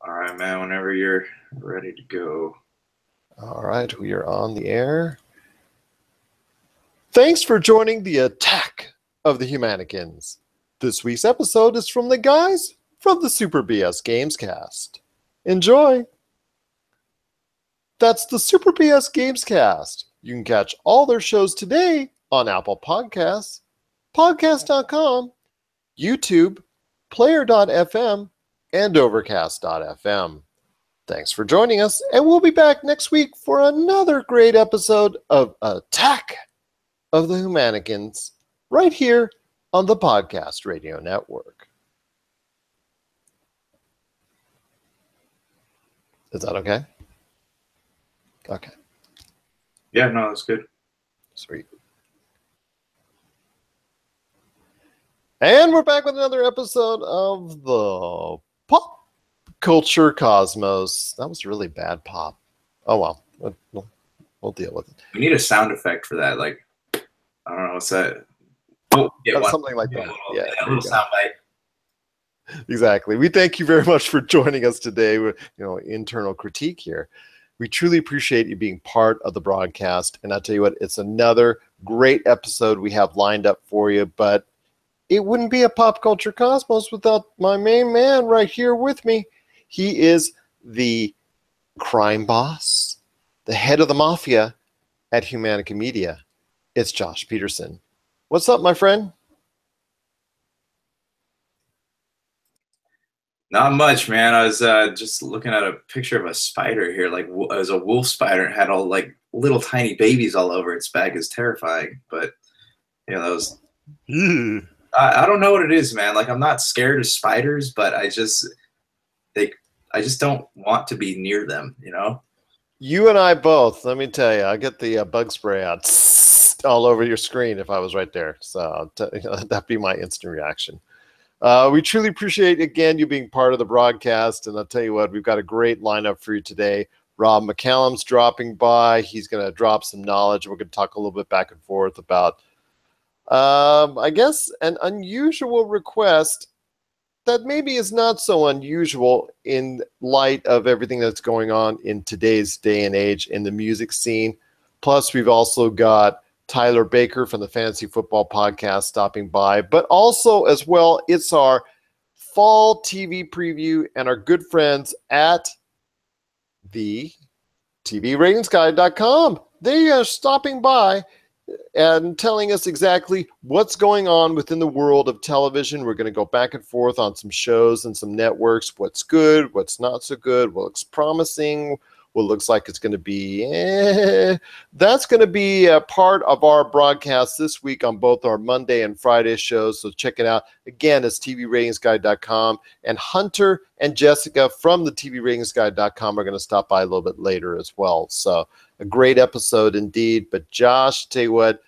All right, man, whenever you're ready to go. All right, we are on the air. Thanks for joining the Attack of the Humanikins. This week's episode is from the guys from the Super BS Gamescast. Enjoy! That's the Super BS Gamescast. You can catch all their shows today on Apple Podcasts, podcast.com, YouTube, player.fm, and overcast.fm. Thanks for joining us, and we'll be back next week for another great episode of Attack of the Humanikins right here on the Podcast Radio Network. Is that okay? Okay. Yeah, no, that's good. Sweet. And we're back with another episode of the Pop Culture Cosmos. That was really bad pop. Oh, well. We'll deal with it. We need a sound effect for that. Like, I don't know, what's that? Oh, something like that. Yeah, a little sound bite. Exactly. We thank you very much for joining us today with internal critique here. We truly appreciate you being part of the broadcast. And I'll tell you what, it's another great episode we have lined up for you. But it wouldn't be a Pop Culture Cosmos without my main man right here with me. He is the crime boss, the head of the mafia at Humanica Media. It's Josh Peterson. What's up, my friend? Not much, man. I was just looking at a picture of a spider here. Like, it was a wolf spider. It had all like little tiny babies all over its back. It's terrifying. But that was. I don't know what it is, man. Like, I'm not scared of spiders, but I just don't want to be near them. You and I both. Let me tell you, I get the bug spray out all over your screen if I was right there. So that'd be my instant reaction. We truly appreciate, again, you being part of the broadcast. And I'll tell you what, we've got a great lineup for you today. Rob McCallum's dropping by. He's going to drop some knowledge. We're going to talk a little bit back and forth about, I guess, an unusual request that maybe is not so unusual in light of everything that's going on in today's day and age in the music scene. Plus, we've also got Tyler Baker from the Fantasy Football Podcast stopping by, but also as well, it's our fall TV preview and our good friends at the TVRatingsGuide.com. They are stopping by and telling us exactly what's going on within the world of television. We're going to go back and forth on some shows and some networks, what's good, what's not so good, what looks promising, what looks like it's going to be, That's going to be a part of our broadcast this week on both our Monday and Friday shows, so check it out. Again, it's TVRatingsGuide.com, and Hunter and Jessica from the TVRatingsGuide.com are going to stop by a little bit later as well. So a great episode indeed. But Josh, tell you what,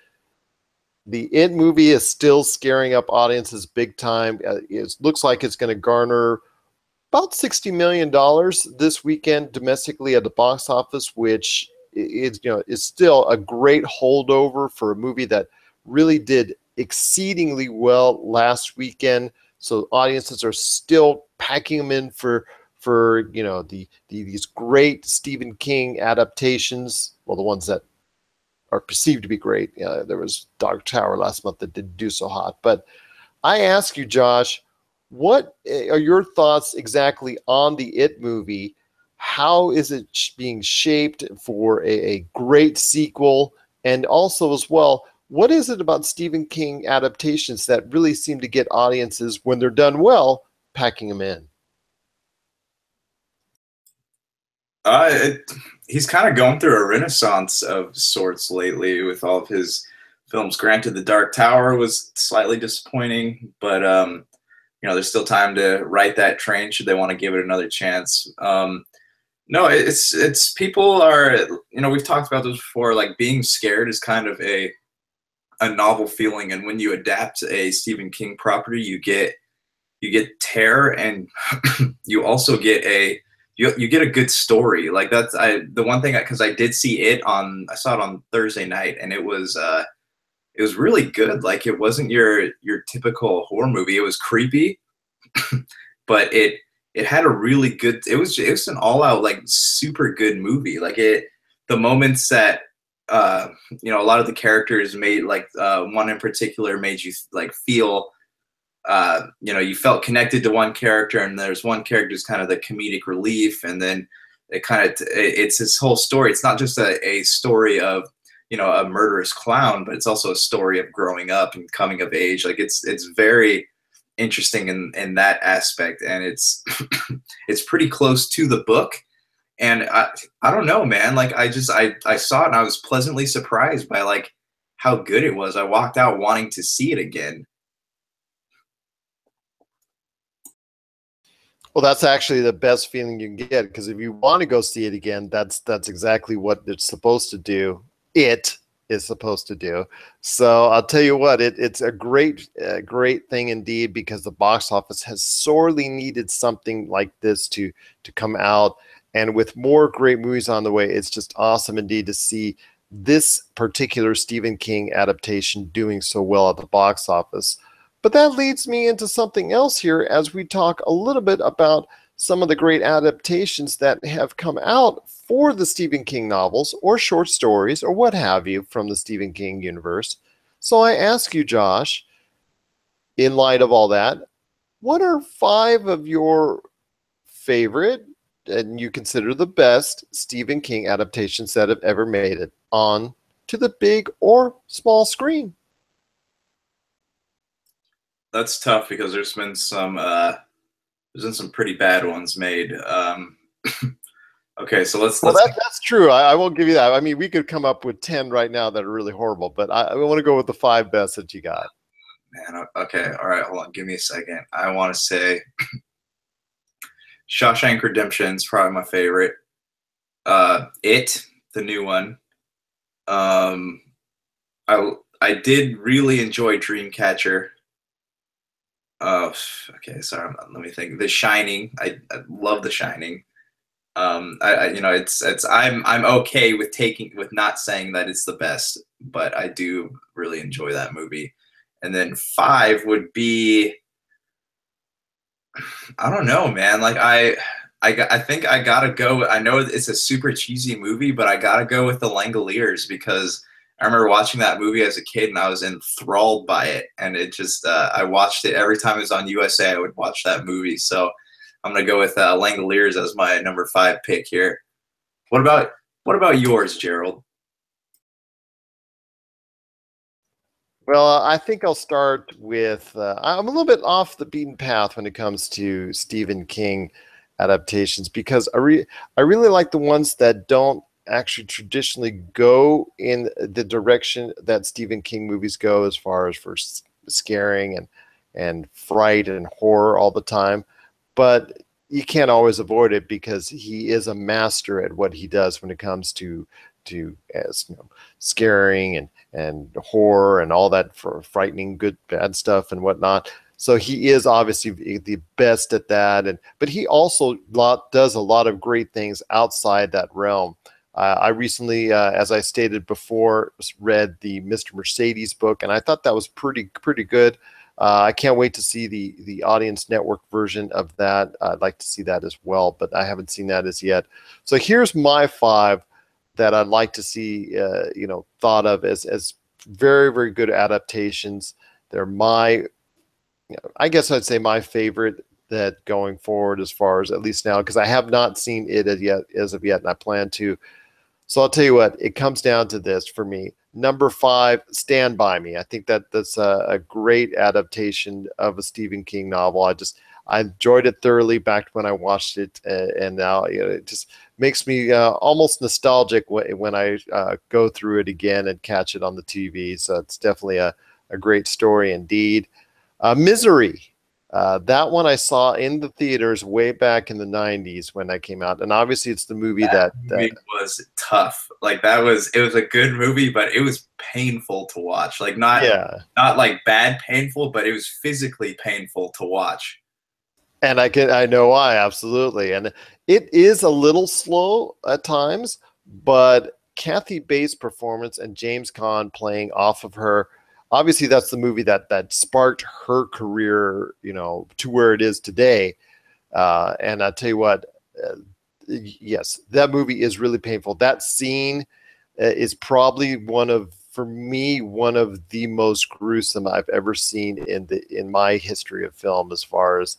the It movie is still scaring up audiences big time. It looks like it's going to garner about $60 million this weekend domestically at the box office, which is still a great holdover for a movie that really did exceedingly well last weekend. So audiences are still packing them in for these great Stephen King adaptations. Well, the ones that are perceived to be great. There was Dark Tower last month that didn't do so hot. But I ask you, Josh, what are your thoughts exactly on the It movie? How is it being shaped for a great sequel? And also as well, what is it about Stephen King adaptations that really seem to get audiences, when they're done well, packing them in? He's kind of going through a renaissance of sorts lately with all of his films. Granted, The Dark Tower was slightly disappointing, but there's still time to right that train should they want to give it another chance. No, it's people are, we've talked about this before, like being scared is kind of a novel feeling, and when you adapt a Stephen King property, you get terror, and you also get you get a good story. Like that's the one thing, because I did see it I saw it on Thursday night, and it was really good. Like, it wasn't your typical horror movie. It was creepy, but it it had a really good. It was an all out like super good movie. Like the moments that a lot of the characters made like one in particular made you like feel you felt connected to one character, and there's one character who's kind of the comedic relief, and then it's this whole story. It's not just a story of a murderous clown, but it's also a story of growing up and coming of age. Like it's very interesting in that aspect, and it's it's pretty close to the book. And I don't know, man. Like I saw it and I was pleasantly surprised by like how good it was. I walked out wanting to see it again. Well, that's actually the best feeling you can get, because if you want to go see it again, that's exactly what it's supposed to do. It is supposed to do. So I'll tell you what, it's a great thing indeed, because the box office has sorely needed something like this to come out. And with more great movies on the way, it's just awesome indeed to see this particular Stephen King adaptation doing so well at the box office. But that leads me into something else here as we talk a little bit about some of the great adaptations that have come out for the Stephen King novels or short stories or what have you from the Stephen King universe. So I ask you, Josh, in light of all that, what are 5 of your favorite and you consider the best Stephen King adaptations that have ever made it on to the big or small screen? That's tough because there's been some pretty bad ones made. Okay, so let's that's true. I won't give you that. I mean, we could come up with 10 right now that are really horrible, but I want to go with the 5 best that you got. Man, okay, all right, hold on, give me a second. I want to say Shawshank Redemption is probably my favorite. It, the new one. I did really enjoy Dreamcatcher. Okay, sorry. Let me think. The Shining. I love The Shining. I'm okay with not saying that it's the best, but I do really enjoy that movie. And then 5 would be, I don't know, man. Like I think I gotta go. I know it's a super cheesy movie, but I gotta go with The Langoliers, because I remember watching that movie as a kid and I was enthralled by it. And it just, I watched it every time it was on USA. I would watch that movie. So I'm gonna go with Langoliers as my number 5 pick here. What about yours, Gerald? Well, I think I'll start with I'm a little bit off the beaten path when it comes to Stephen King adaptations, because I really like the ones that don't actually traditionally go in the direction that Stephen King movies go, as far as for scaring and fright and horror all the time. But you can't always avoid it, because he is a master at what he does when it comes to as scaring and horror and all that, for frightening good bad stuff and whatnot. So he is obviously the best at that, but he also does a lot of great things outside that realm. I recently, as I stated before, read the Mr. Mercedes book, and I thought that was pretty good. I can't wait to see the Audience Network version of that. I'd like to see that as well, but I haven't seen that as yet. So here's my 5 that I'd like to see, thought of as very, very good adaptations. They're I guess I'd say my favorite that going forward, as far as at least now, because I have not seen it as of yet, and I plan to. So I'll tell you what, it comes down to this for me. Number 5, Stand By Me. I think that's a great adaptation of a Stephen King novel. I enjoyed it thoroughly back when I watched it, and now it just makes me almost nostalgic when I go through it again and catch it on the TV. So it's definitely a great story indeed. Misery. That one I saw in the theaters way back in the 90s when that came out. And obviously it's the movie that movie was tough. Like it was a good movie, but it was painful to watch. Like not like bad painful, but it was physically painful to watch. And I know why, absolutely. And it is a little slow at times, but Kathy Bates' performance and James Caan playing off of her, obviously that's the movie that sparked her career, to where it is today. And I tell you what, yes, that movie is really painful. That scene is probably for me, one of the most gruesome I've ever seen in my history of film. As far as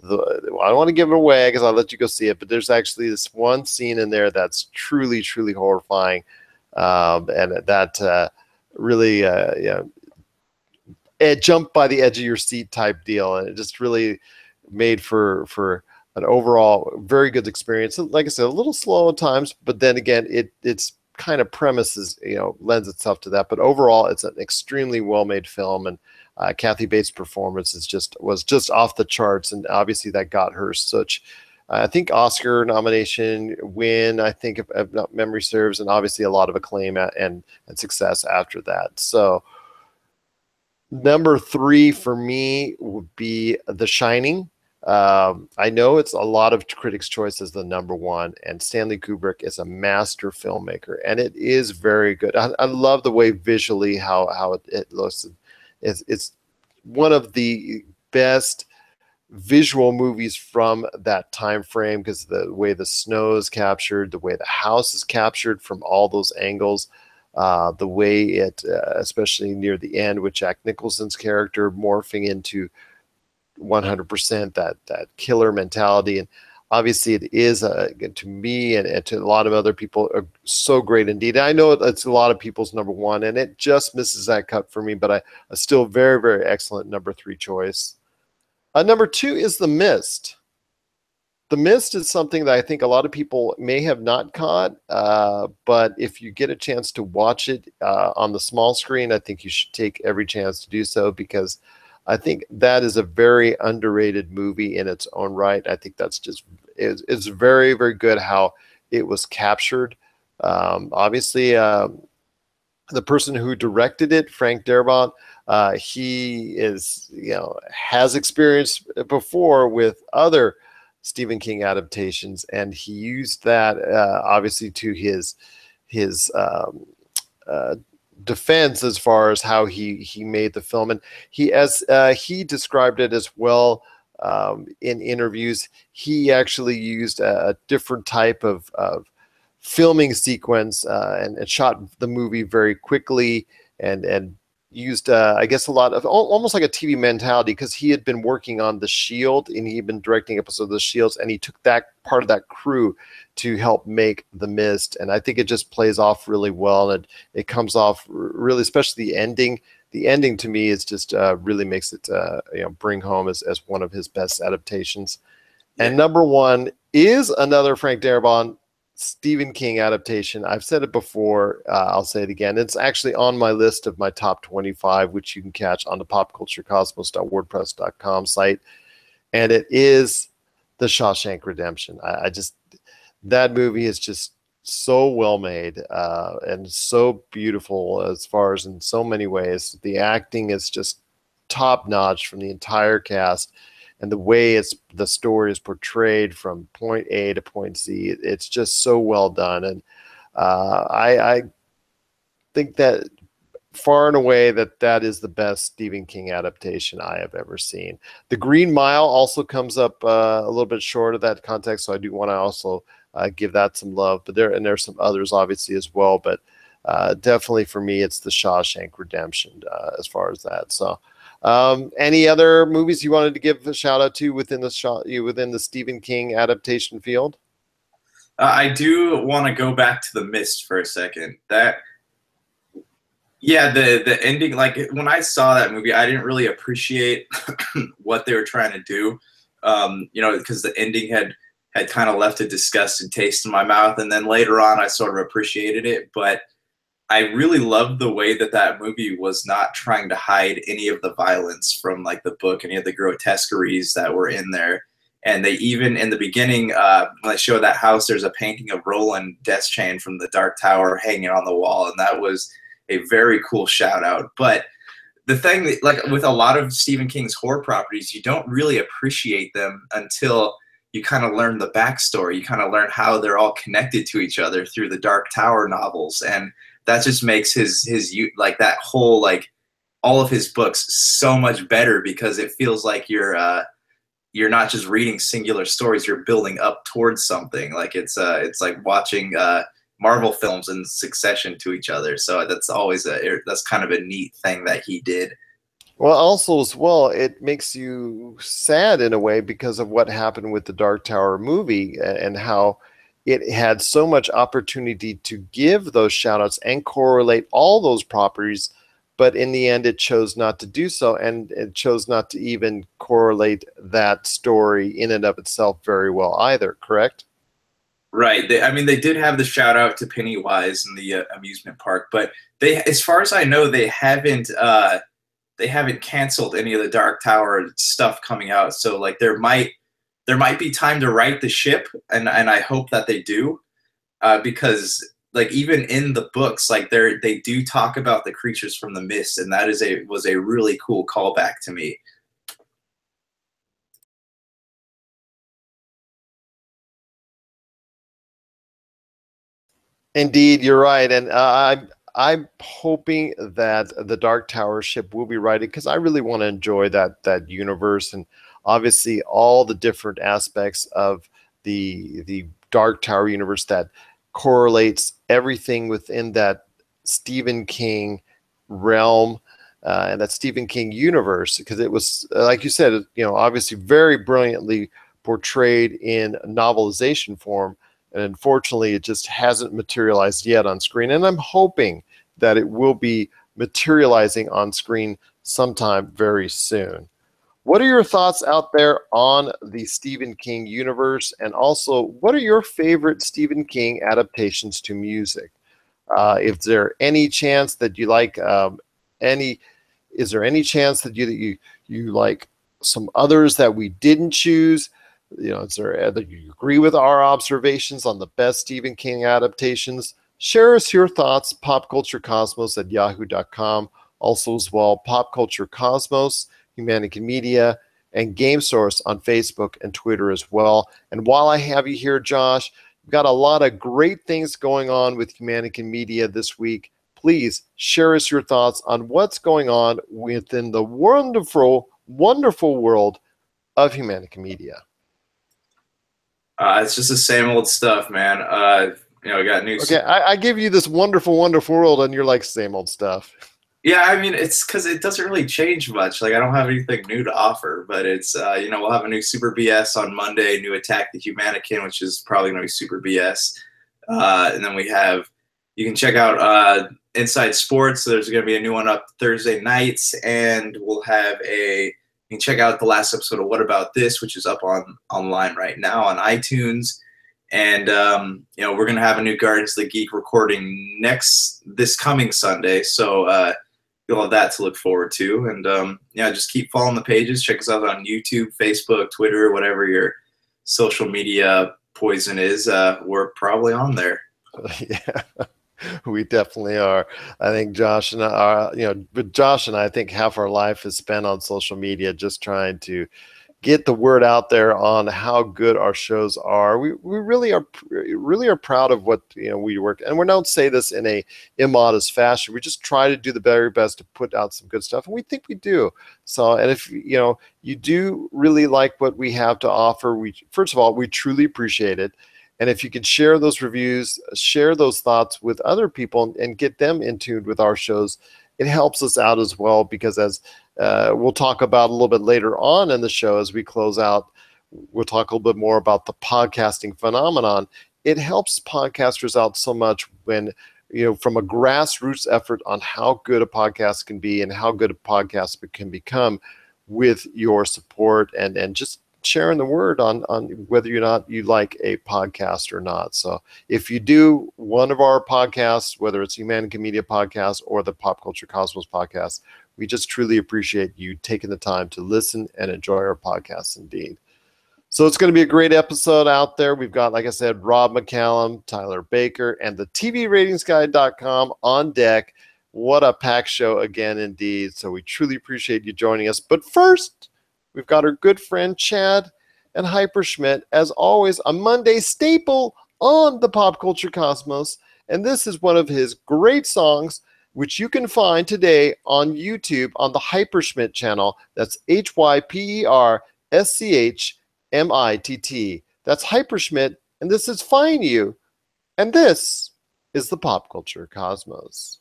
I don't want to give it away because I'll let you go see it, but there's actually this one scene in there that's truly, truly horrifying, and that really, it jumped by the edge of your seat type deal, and it just really made for an overall very good experience. Like I said, a little slow at times, but then again, it's kind of premises, lends itself to that. But overall, it's an extremely well made film, and Kathy Bates' performance was just off the charts, and obviously that got her such. I think Oscar nomination win. I think if not memory serves, and obviously a lot of acclaim and success after that. So number 3 for me would be The Shining. I know it's a lot of critics' choice as the number 1, and Stanley Kubrick is a master filmmaker, and it is very good. I love the way visually how it looks. It's one of the best visual movies from that time frame, because the way the snow is captured, the way the house is captured from all those angles, the way it, especially near the end with Jack Nicholson's character morphing into 100% that killer mentality. And obviously it is to me and to a lot of other people so great indeed. I know it's a lot of people's number 1, and it just misses that cut for me, but I still very, very excellent number 3 choice. Number 2 is The Mist. The Mist is something that I think a lot of people may have not caught, but if you get a chance to watch it on the small screen, I think you should take every chance to do so, because I think that is a very underrated movie in its own right. I think that's it's very, very good how it was captured. Obviously, the person who directed it, Frank Darabont, he has experience before with other Stephen King adaptations, and he used that obviously to his defense as far as how he made the film. And he described it as well in interviews. He actually used a different type of filming sequence and shot the movie very quickly and used I guess a lot of almost like a TV mentality, because he had been working on The Shield and he'd been directing episodes of The Shields, and he took that part of that crew to help make The Mist. And I think it just plays off really well, and it comes off really, especially the ending. The ending to me is just really makes it bring home as one of his best adaptations. Yeah. And number 1 is another Frank Darabont Stephen King adaptation. I've said it before. I'll say it again. It's actually on my list of my top 25, which you can catch on the popculturecosmos.wordpress.com site. And it is The Shawshank Redemption. That movie is just so well made and so beautiful as far as in so many ways. The acting is just top notch from the entire cast. And the way the story is portrayed from point A to point Z, it's just so well done. And I think that far and away that is the best Stephen King adaptation I have ever seen. The Green Mile also comes up a little bit short of that context, so I do want to also give that some love. But there's some others obviously as well, but definitely for me it's The Shawshank Redemption as far as that. So. Any other movies you wanted to give a shout out to within the Stephen King adaptation field? I do want to go back to The Mist for a second. The ending, like when I saw that movie, I didn't really appreciate what they were trying to do, because the ending had kind of left a disgusted taste in my mouth, and then later on I sort of appreciated it, but I really loved the way that movie was not trying to hide any of the violence from like the book, any of the grotesqueries that were in there. And they even in the beginning, when they show that house, there's a painting of Roland Deschain from the Dark Tower hanging on the wall, and that was a very cool shout out. But the thing that, like with a lot of Stephen King's horror properties, you don't really appreciate them until you kind of learn the backstory. You kind of learn how they're all connected to each other through the Dark Tower novels, and that just makes his like that whole like all of his books so much better, because it feels like you're you're not just reading singular stories, you're building up towards something. Like it's like watching Marvel films in succession to each other. So that's kind of a neat thing that he did. Well, also as well, it makes you sad in a way because of what happened with the Dark Tower movie and how it had so much opportunity to give those shout outs and correlate all those properties, but in the end it chose not to do so, and it chose not to even correlate that story in and of itself very well either, correct? Right. I mean, they did have the shout out to Pennywise in the amusement park, but as far as I know, they haven't canceled any of the Dark Tower stuff coming out. So like there might be time to right the ship, and I hope that they do, because like even in the books, like they do talk about the creatures from the mist, and that was a really cool callback to me. Indeed, you're right, and I'm hoping that the Dark Tower ship will be righted because I really want to enjoy that universe, and obviously all the different aspects of the Dark Tower universe that correlates everything within that Stephen King realm and that Stephen King universe, because it was like you said, obviously very brilliantly portrayed in novelization form. And unfortunately, it just hasn't materialized yet on screen. And I'm hoping that it will be materializing on screen sometime very soon. What are your thoughts out there on the Stephen King universe? And also, what are your favorite Stephen King adaptations to music? Is there any chance that you like is there any chance that you like some others that we didn't choose? Is there that you agree with our observations on the best Stephen King adaptations? Share us your thoughts, popculturecosmos@yahoo.com. Also as well, Pop Culture Cosmos, Humanity Media, and Game Source on Facebook and Twitter as well. And while I have you here, Josh, we've got a lot of great things going on with Humanity Media this week. Please share us your thoughts on what's going on within the wonderful, wonderful world of Humanity Media. It's just the same old stuff, man. We got new. Okay, I give you this wonderful, wonderful world, and you're like, same old stuff. Yeah, I mean, it's because it doesn't really change much. Like, I don't have anything new to offer, but it's, we'll have a new Super BS on Monday, new Attack the Humanican, which is probably going to be Super BS. And then you can check out Inside Sports. So there's going to be a new one up Thursday nights, and you can check out the last episode of What About This, which is up online right now on iTunes. And we're gonna have a new Guardians of the Geek recording this coming Sunday, so you'll have that to look forward to. And just keep following the pages. Check us out on YouTube, Facebook, Twitter, whatever your social media poison is. We're probably on there. Yeah. We definitely are. I think Josh and I think half our life is spent on social media, just trying to get the word out there on how good our shows are. We really are proud of what we work, and we don't say this in a immodest fashion. We just try to do the very best to put out some good stuff, and we think we do. So, and if you do really like what we have to offer, first of all, we truly appreciate it. And if you could share those reviews, share those thoughts with other people and get them in tune with our shows, it helps us out as well, because as we'll talk about a little bit later on in the show as we close out, we'll talk a little bit more about the podcasting phenomenon. It helps podcasters out so much when, from a grassroots effort on how good a podcast can be and how good a podcast can become with your support and just sharing the word on whether or not you like a podcast or not. So if you do one of our podcasts, whether it's Humanity Media Podcast or the Pop Culture Cosmos Podcast, we just truly appreciate you taking the time to listen and enjoy our podcasts indeed. So it's going to be a great episode out there. We've got, like I said, Rob McCallum, Tyler Baker, and the TVRatingsGuide.com on deck. What a packed show again indeed. So we truly appreciate you joining us. But first, we've got our good friend Chad and Hyperschmidt, as always, a Monday staple on the Pop Culture Cosmos. And this is one of his great songs, which you can find today on YouTube on the Hyperschmidt channel. That's HYPERSCHMIDT. SCHMITT. That's Hyperschmidt, and this is Find You, and this is the Pop Culture Cosmos.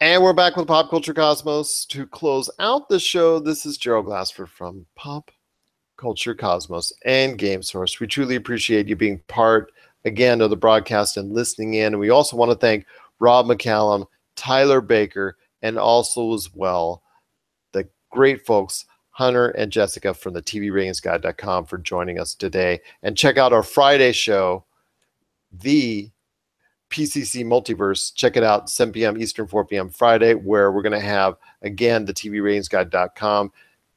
And we're back with Pop Culture Cosmos. To close out the show, this is Gerald Glassford from Pop Culture Cosmos and Game Source. We truly appreciate you being part, again, of the broadcast and listening in. And we also want to thank Rob McCallum, Tyler Baker, and also as well the great folks Hunter and Jessica from the TVRatingsGuide.com for joining us today. And check out our Friday show, the PCC Multiverse. Check it out, 7 p.m. Eastern, 4 p.m. Friday, where we're going to have, again, the TVRatingsGuide.com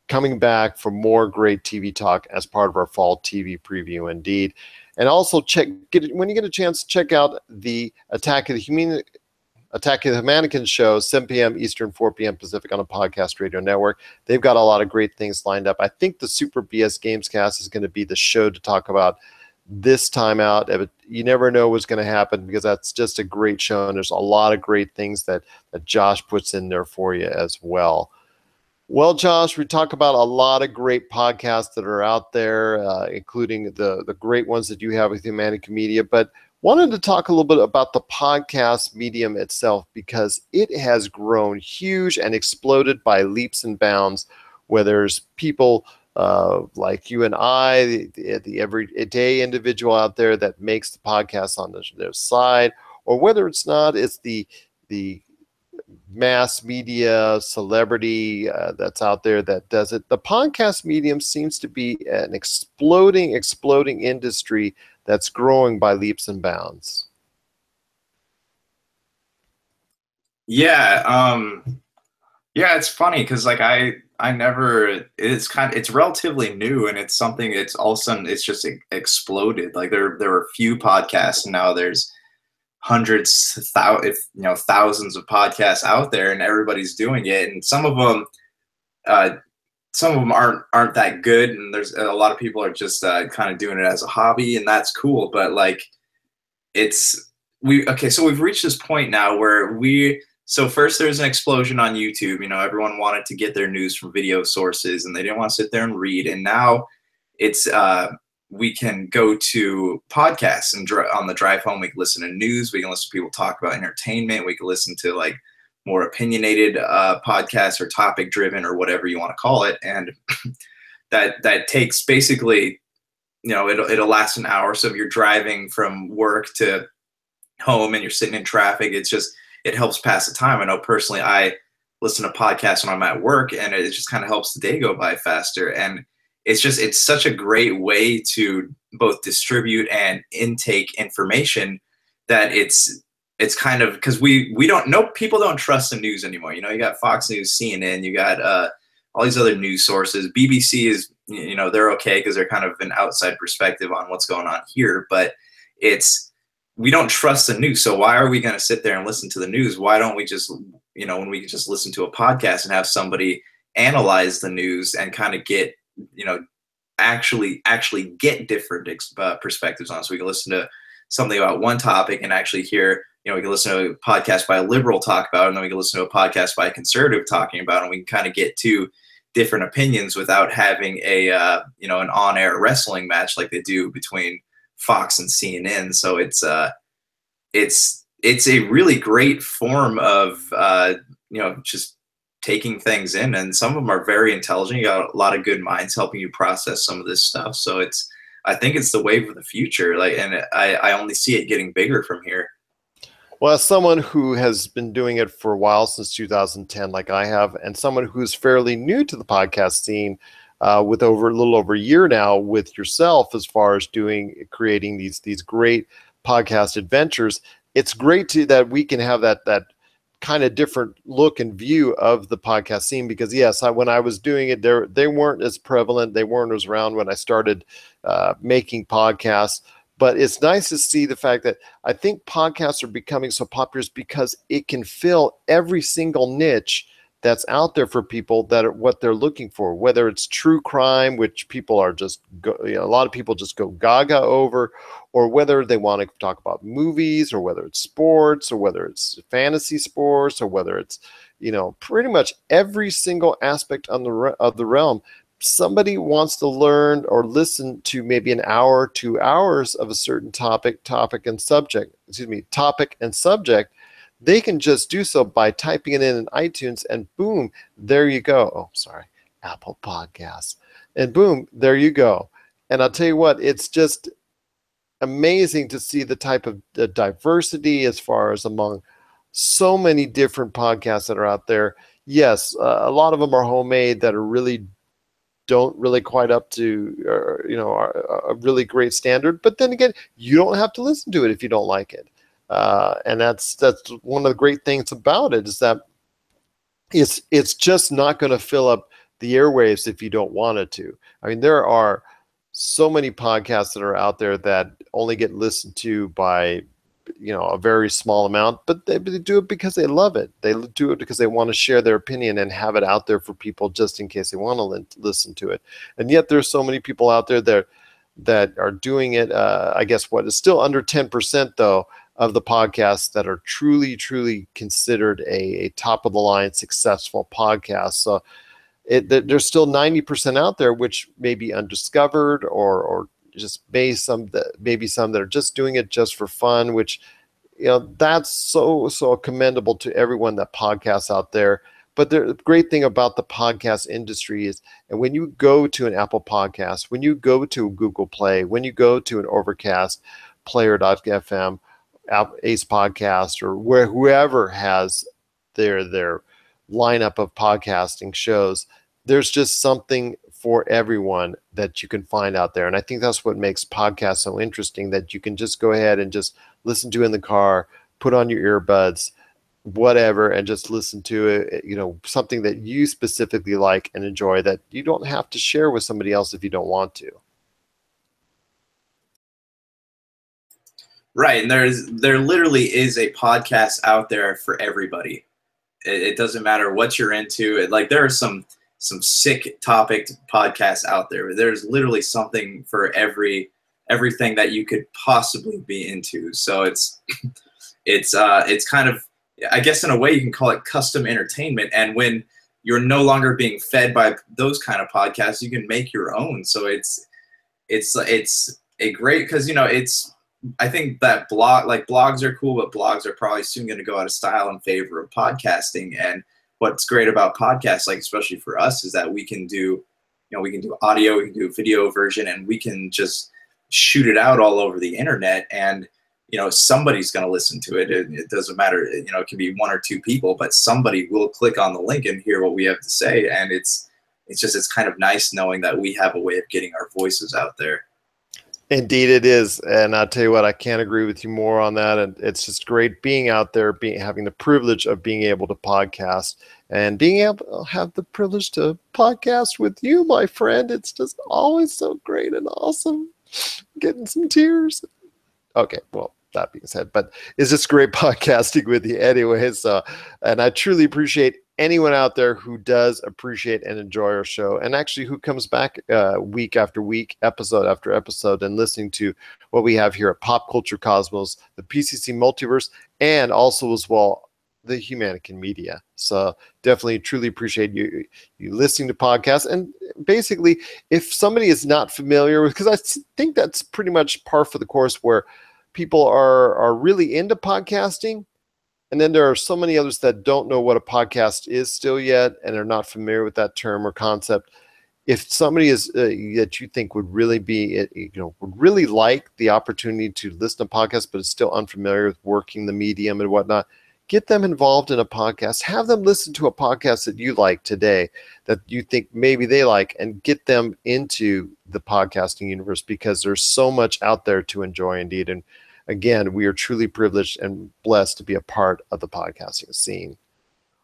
coming back for more great TV talk as part of our fall TV preview, indeed. And also, when you get a chance, check out the Attack of the Mannequins show, 7 p.m. Eastern, 4 p.m. Pacific on a podcast radio network. They've got a lot of great things lined up. I think the Super BS Gamescast is going to be the show to talk about this time out. You never know what's going to happen because that's just a great show, and there's a lot of great things that Josh puts in there for you as well. Well, Josh, we talk about a lot of great podcasts that are out there, including the great ones that you have with Humanica Media, but wanted to talk a little bit about the podcast medium itself because it has grown huge and exploded by leaps and bounds, where there's people like you and I, the everyday individual out there that makes the podcast on their side, or whether it's not, it's the mass media celebrity that's out there that does it. The podcast medium seems to be an exploding industry that's growing by leaps and bounds. Yeah, it's funny because like it's relatively new, and it's something. It's all of a sudden it's just exploded. Like there were a few podcasts, and now there's hundreds, thousands of podcasts out there, and everybody's doing it. And some of them aren't that good, and there's a lot of people are just kind of doing it as a hobby, and that's cool. But like, so we've reached this point now where so first there's an explosion on YouTube. Everyone wanted to get their news from video sources, and they didn't want to sit there and read. And now it's we can go to podcasts, and on the drive home we can listen to news. We can listen to people talk about entertainment. We can listen to like more opinionated podcasts or topic driven or whatever you want to call it. And that takes basically, it'll last an hour. So if you're driving from work to home and you're sitting in traffic, it helps pass the time. I know personally, I listen to podcasts when I'm at work, and it just kind of helps the day go by faster. And it's such a great way to both distribute and intake information that it's kind of, because people don't trust the news anymore. You got Fox News, CNN, you got all these other news sources. BBC is, they're okay because they're kind of an outside perspective on what's going on here, but we don't trust the news. So why are we going to sit there and listen to the news? Why don't we just, when we can just listen to a podcast and have somebody analyze the news and kind of get, actually get different perspectives on it. So we can listen to something about one topic and actually hear, we can listen to a podcast by a liberal talk about it, and then we can listen to a podcast by a conservative talking about it, and we can kind of get two different opinions without having an on-air wrestling match like they do between Fox and CNN. So it's a really great form of just taking things in, and some of them are very intelligent. You got a lot of good minds helping you process some of this stuff. So I think it's the wave of the future. And I only see it getting bigger from here. Well, as someone who has been doing it for a while, since 2010, like I have, and someone who's fairly new to the podcast scene, with a little over a year now with yourself, as far as creating these great podcast adventures, it's great that we can have that kind of different look and view of the podcast scene, because yes, when I was doing it, they weren't as prevalent. They weren't as around when I started making podcasts. But it's nice to see the fact that I think podcasts are becoming so popular because it can fill every single niche that's out there for people that are what they're looking for, whether it's true crime, which people are a lot of people just go gaga over, or whether they want to talk about movies, or whether it's sports, or whether it's fantasy sports, or whether it's, pretty much every single aspect of the realm. Somebody wants to learn or listen to maybe an hour, 2 hours of a certain topic and subject, they can just do so by typing it in iTunes, and boom, there you go. Oh, sorry, Apple Podcasts. And boom, there you go. And I'll tell you what, it's just amazing to see the type of diversity as far as among so many different podcasts that are out there. Yes, a lot of them are homemade that are really don't really quite up to a really great standard. But then again, you don't have to listen to it if you don't like it. And that's one of the great things about it, is that it's just not going to fill up the airwaves if you don't want it to. I mean, there are so many podcasts that are out there that only get listened to by a very small amount, but they do it because they love it. They do it because they want to share their opinion and have it out there for people just in case they want to listen to it. And yet there's so many people out there that are doing it. I guess what is still under 10% though of the podcasts that are truly considered a top of the line successful podcast. So there's still 90% out there which may be undiscovered or just maybe some that are just doing it just for fun, which that's so commendable to everyone that podcasts out there. But the great thing about the podcast industry is, and when you go to an Apple Podcast, when you go to Google Play, when you go to an Overcast, Player.fm, Ace Podcast, or whoever has their lineup of podcasting shows, there's just something for everyone that you can find out there. And I think that's what makes podcasts so interesting, that you can just go ahead and just listen to in the car, put on your earbuds, whatever, and just listen to it, something that you specifically like and enjoy, that you don't have to share with somebody else if you don't want to. Right. And there literally is a podcast out there for everybody. It doesn't matter what you're into. Like, there are some sick topic podcasts out there. There's literally something for everything that you could possibly be into. So it's kind of, I guess in a way you can call it custom entertainment. And when you're no longer being fed by those kind of podcasts, you can make your own. So it's a great, because I think that blogs are cool, but blogs are probably soon going to go out of style in favor of podcasting. And what's great about podcasts, like especially for us, is that we can do audio, we can do a video version, and we can just shoot it out all over the internet, and somebody's going to listen to it. It doesn't matter, it can be one or two people, but somebody will click on the link and hear what we have to say. And it's kind of nice knowing that we have a way of getting our voices out there. Indeed it is. And I'll tell you what, I can't agree with you more on that. And it's just great being out there, having the privilege of being able to podcast, and being able to have the privilege to podcast with you, my friend. It's just always so great and awesome. Getting some tears. Okay, well, that being said, but it's just great podcasting with you anyway. So, and I truly appreciate anyone out there who does appreciate and enjoy our show, and actually who comes back week after week, episode after episode, and listening to what we have here at Pop Culture Cosmos, the PCC Multiverse, and also as well the Humanican Media. So definitely truly appreciate you listening to podcasts. And basically, if somebody is not familiar with, because I think that's pretty much par for the course, where people are really into podcasting, and then there are so many others that don't know what a podcast is still yet, and are not familiar with that term or concept. If somebody is that you think would really be, would really like the opportunity to listen to podcasts, but is still unfamiliar with working the medium and whatnot, get them involved in a podcast. Have them listen to a podcast that you like today, that you think maybe they like, and get them into the podcasting universe, because there's so much out there to enjoy indeed. And again, we are truly privileged and blessed to be a part of the podcasting scene.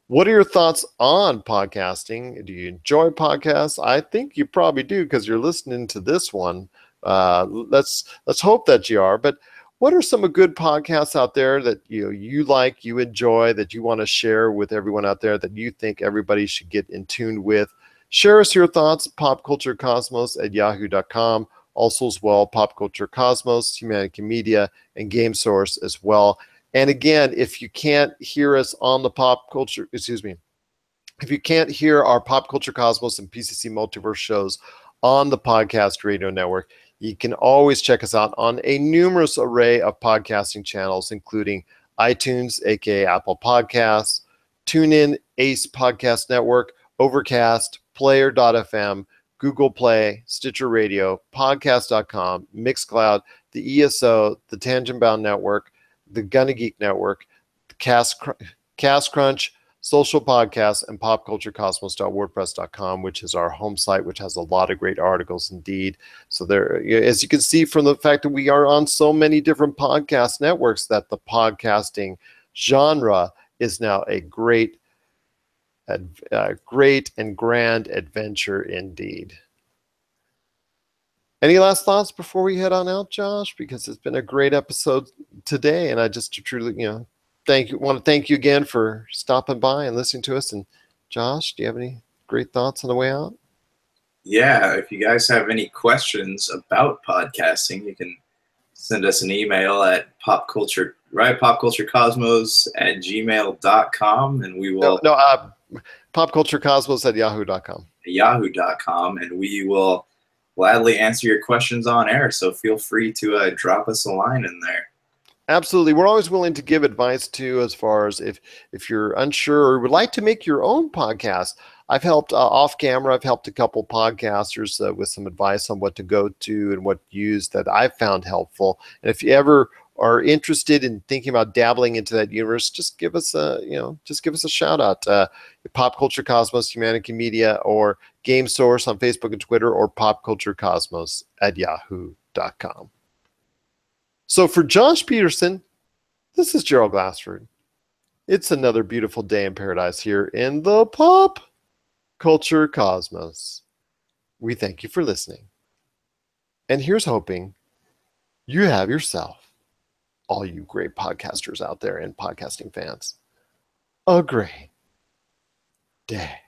What are your thoughts on podcasting? Do you enjoy podcasts? I think you probably do, because you're listening to this one. Let's hope that you are. But what are some good podcasts out there that you like, you enjoy, that you want to share with everyone out there, that you think everybody should get in tune with? Share us your thoughts, popculturecosmos@yahoo.com. Also as well, Pop Culture Cosmos, Humanican Media, and Game Source as well. And again, if you can't hear us on the If you can't hear our Pop Culture Cosmos and PCC Multiverse shows on the Podcast Radio Network, you can always check us out on a numerous array of podcasting channels, including iTunes, aka Apple Podcasts, TuneIn, Ace Podcast Network, Overcast, Player.fm, Google Play, Stitcher Radio, Podcast.com, Mixcloud, the ESO, the Tangent Bound Network, the Gunna Geek Network, the Cast Crunch, Social Podcasts, and popculturecosmos.wordpress.com, which is our home site, which has a lot of great articles indeed. So there, as you can see from the fact that we are on so many different podcast networks, that the podcasting genre is now a great and grand adventure indeed. Any last thoughts before we head on out, Josh? Because it's been a great episode today, and I just truly, want to thank you again for stopping by and listening to us. And Josh, do you have any great thoughts on the way out? Yeah, if you guys have any questions about podcasting, you can send us an email at popculturecosmos@gmail.com, and we will popculturecosmos@yahoo.com. yahoo.com, and we will gladly answer your questions on air. So feel free to drop us a line in there. Absolutely. We're always willing to give advice too, as far as if you're unsure or would like to make your own podcast. I've helped off camera. I've helped a couple podcasters with some advice on what to go to and what to use that I've found helpful. And if you ever are interested in thinking about dabbling into that universe, just give us a shout out. Pop Culture Cosmos, Humanity Media, or Game Source on Facebook and Twitter, or popculturecosmos@yahoo.com. So for Josh Peterson, this is Gerald Glassford. It's another beautiful day in paradise here in the Pop Culture Cosmos. We thank you for listening. And here's hoping you have yourself, all you great podcasters out there and podcasting fans, a great day.